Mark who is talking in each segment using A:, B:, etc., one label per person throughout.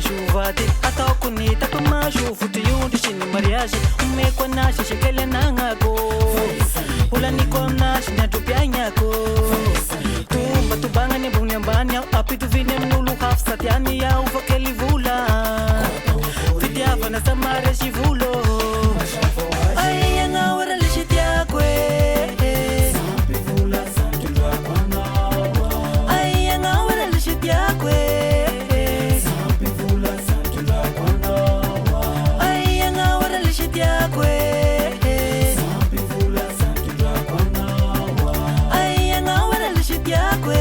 A: macho vady ataoko ny takomaso fotoiondrisy ny mariazy omeko anazy sekely anagnako olaniko aminazy ny androm-piaignako tomba tobagnany ambony ambany aho apitoviny amin'olo hafa sady any aho fakely vola fitiavana samary sy volo aiagna ora lisy tiako aiagna ora lisy tiako aiagna ora lisy tiako aiagna ora lisy tiako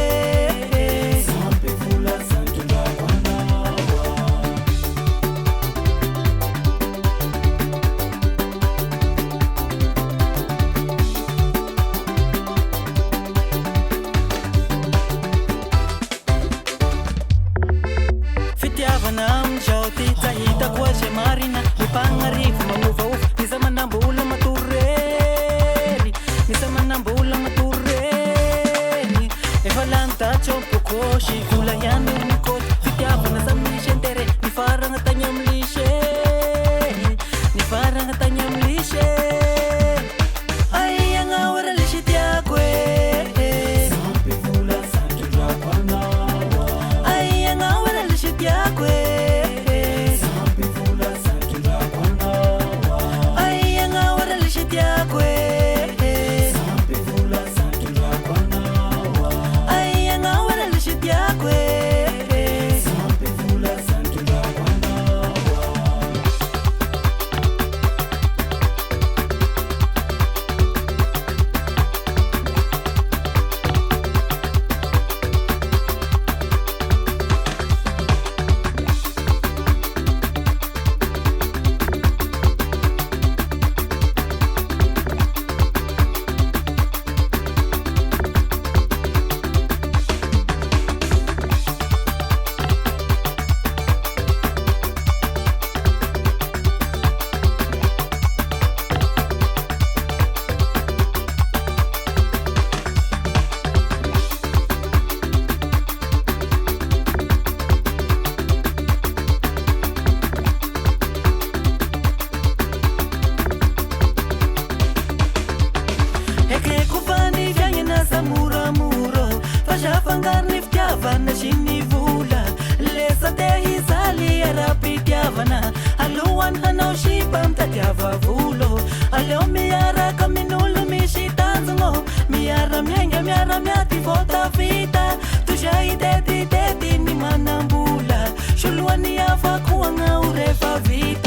A: hitako azy marina mipagnarivo manovaova misy manambola matorery misy manambola matorery efa lany tatsy ampokosy vola ihany mikôty fitiavana samy misy entere ny faragna tagny amlisy ny faragna tagny amlisy aiagna ora lisy tiako aiagna ora lisy tiako fangarny fitiavana sy ny vola lesa te hizaly ara-pitiavana alohany hanao sipa mitadiava volo aleo miaraka amin'olo misy tanjogno miara miainga miara miaty vôtavita tozay tetitety ny manambola soloany afako agna o rehefa vita